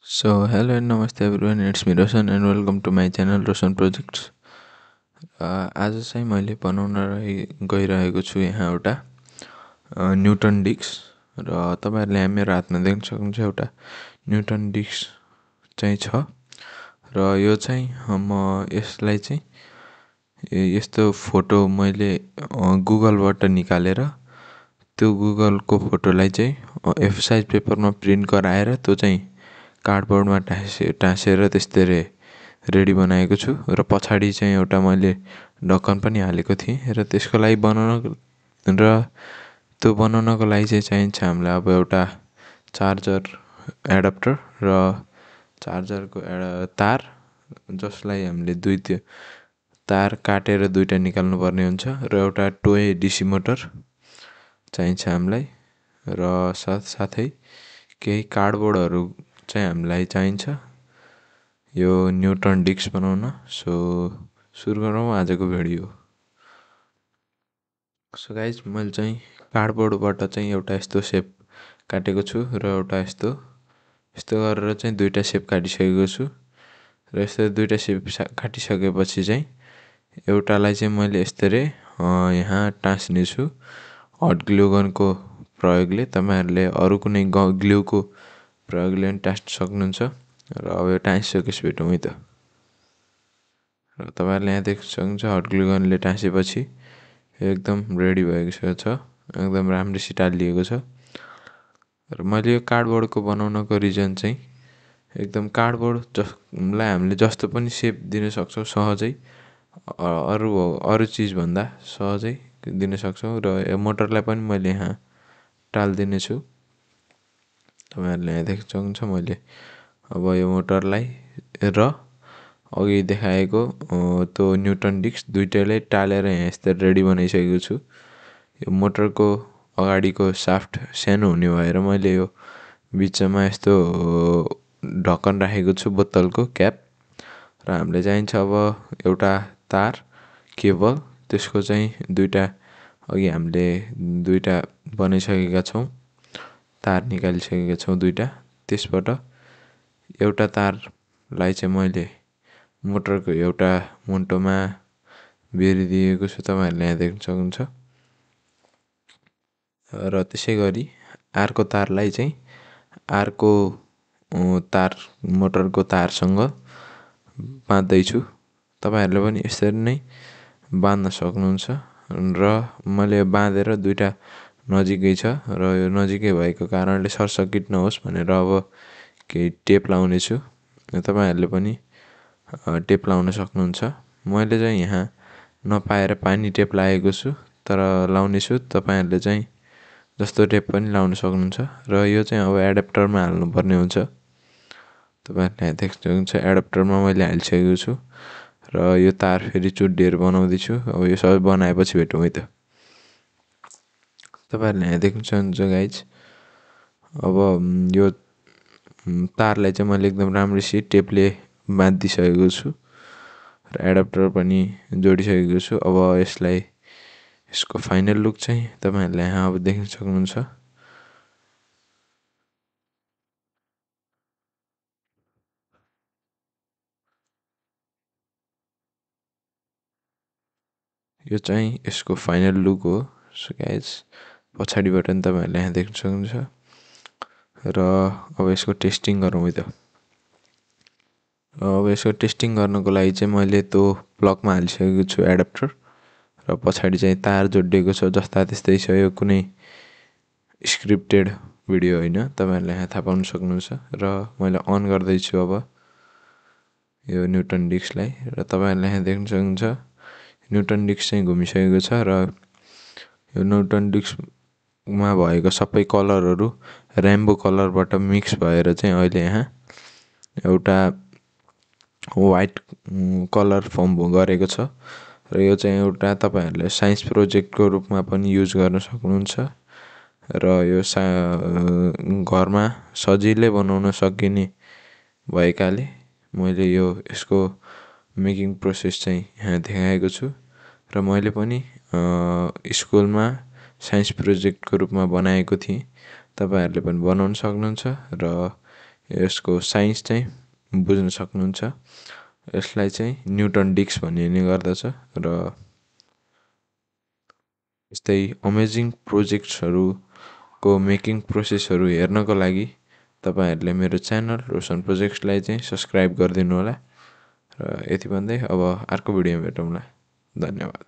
So, hello and namaste everyone, it's me Roshan and welcome to my channel Roshan Projects. आज चाहिँ मैले बनाउन गइरहेको छु यहाँ एउटा न्युटन डिस्क र तपाईहरुले यहाँ मेरो हातमा देख्न सक्नुहुन्छ एउटा न्युटन डिस्क चाहिँ छ र यो चाहिँ म यसलाई चाहिँ यस्तो फोटो मैले गुगलबाट निकालेर त्यो गुगलको फोटोलाई चाहिँ एफ साइज पेपरमा प्रिन्ट गराएर त्यो चाहिँ कार्डबोर्डमा टाँसेर त्यसरी रेडी बनाएको छु र पछाडी चाहिँ एउटा मैले ढक्कन पनि हालेको थिएँ र त्यसको लागि त्यो बनाउनको लागि चाहिँ चाहिन्छ हामीलाई अब एउटा चार्जर एडाप्टर र चार्जरको तार जसलाई हामीले त्यो तार काटेर दुईटा निकाल्नु पर्ने हुन्छ र एउटा टोय डीसी मोटर चाहिन्छ हामीलाई र साथै केही कार्डबोर्डहरू चाहिँ हामीलाई चाहिन्छ यो न्युटन डिस्क बनाउन। सो सुरु गरौँ आजको भिडियो। सो गाइज मैले चाहिँ कार्डबोर्डबाट चाहिँ एउटा यस्तो सेप काटेको छु र एउटा यस्तो गरेर चाहिँ दुईटा सेप काटिसकेको छु र यस्तो दुईटा सेप काटिसकेपछि चाहिँ एउटालाई चाहिँ मैले यसरी यहाँ टाँस्ने छु हट ग्लु गनको प्रयोगले। तपाईहरुले अरु कुनै ग्लुको प्रयोगले पनि टाँस्न सक्नुहुन्छ र अब यो टाँसिसकेपछि भेटौँ है त। र तपाईहरुले यहाँ देख्न सक्नुहुन्छ हट ग्लु गनले टाँसेपछि एकदम रेडी भएको छ, एकदम राम्ररी टालिएको छ। र मैले यो कार्डबोर्डको बनाउनको रिजन चाहिँ एकदम कार्डबोर्ड जसलाई हामीले जस्तो पनि सेप दिन सक्छौँ सहजै, अरु चीज भन्दा सहजै दिन सक्छौँ र यो मोटरलाई पनि मैले यहाँ टाल्दिने छु। तपाईहरुले यहाँ देख्न सक्नुहुन्छ मैले अब यो मोटरलाई र अघि देखाएको त्यो न्युटन डिस्क दुईटैलाई टालेर यहाँ यस्तै रेडी बनाइसकेको छु। यो मोटरको अगाडिको साफ्ट सानो हुने भएर मैले यो बिचमा यस्तो ढक्कन राखेको छु बोतलको क्याप र हामीले चाहिन्छ अब एउटा तार केबल त्यसको चाहिँ दुईटा अघि हामीले दुईटा बनाइसकेका छौँ, तार निकालिसकेका छौँ दुईटा। त्यसबाट एउटा तारलाई चाहिँ मैले मोटरको एउटा मुन्टोमा बेरिदिएको छु, तपाईहरुले यहाँ देख्न सक्नुहुन्छ। र त्यसैगरी अर्को तारलाई चाहिँ अर्को तार मोटरको तारसँग बाँध्दै छु। तपाईहरुले पनि यसरी नै बाँध्न सक्नुहुन्छ र मैले बाँधेर दुईटा नजिकै छ र यो नजिकै भएको कारणले सर्टसर्किट नहोस् भनेर अब केही टेप लाउने छु। तपाईहरुले पनि टेप लाउन सक्नुहुन्छ। मैले चाहिँ यहाँ नपाएर पानी टेप लागेको छु तर लाउने छु, तपाईहरुले चाहिँ जस्तो टेप पनि लाउन सक्नुहुन्छ र यो चाहिँ अब एडाप्टरमा हाल्नु पर्ने हुन्छ। तपाईहरुले यहाँ देख्न सक्नुहुन्छ एडाप्टरमा मैले हालिसकेको छु र यो तार फेरि चुड्डीहरु बनाउँदै छु। अब यो सबै बनाएपछि भेटौँ है त। तपाईहरुले यहाँ देख्न सक्नुहुन्छ गाइज अब यो तारलाई चाहिँ मैले एकदम राम्ररी टेपले बाँधिसकेको छु र एडाप्टर पनि जोडिसकेको छु। अब यसको फाइनल लुक चाहिँ तपाईहरुले यहाँ अब देख्न सक्नुहुन्छ। यो चाहिँ यसको फाइनल लुक हो। सो गाइज पछाडिबाट पनि तपाईहरुले यहाँ देख्न सक्नुहुन्छ र अब यसको टेस्टिङ गरौँ है त। अब यसको टेस्टिङ गर्नको लागि चाहिँ मैले त्यो प्लगमा हालिसकेको छु एडाप्टर र पछाडि चाहिँ तार जोडिएको छ, जस्ता त्यस्तै छ। यो कुनै स्क्रिप्टेड भिडियो होइन, तपाईहरुले यहाँ थाहा पाउन सक्नुहुन्छ। र मैले अन गर्दै छु अब यो न्युटन डिस्कलाई र तपाईहरुले यहाँ देख्न सक्नुहुन्छ न्युटन डिस्क चाहिँ घुमिसकेको छ र यो न्युटन डिस्कमा भएको सबै कलरहरू रेनबो कलरबाट मिक्स भएर चाहिँ अहिले यहाँ एउटा व्हाइट कलर फर्म गरेको छ र यो चाहिँ एउटा तपाईहरुले साइन्स प्रोजेक्टको रूपमा पनि युज गर्न सक्नुहुन्छ र यो घरमा सजिलै बनाउन सकिने भएकाले मैले यसको मेकिङ प्रोसेस चाहिँ यहाँ देखाएको छु र मैले पनि स्कुलमा साइन्स प्रोजेक्टको रूपमा बनाएको थिएँ। तपाईहरुले पनि बनाउन सक्नुहुन्छ र यसको साइन्स चाहिँ बुझ्न सक्नुहुन्छ। यसलाई चाहिँ न्युटन डिस्क भनिने गर्दछ र यस्तै अमेजिङ प्रोजेक्ट्सहरूको मेकिङ प्रोसेसहरू हेर्नको लागि तपाईँहरूले मेरो च्यानल रोशन प्रोजेक्ट्सलाई चाहिँ सब्सक्राइब गरिदिनु होला। र यति भन्दै अब अर्को भिडियोमा भेटौँला। धन्यवाद।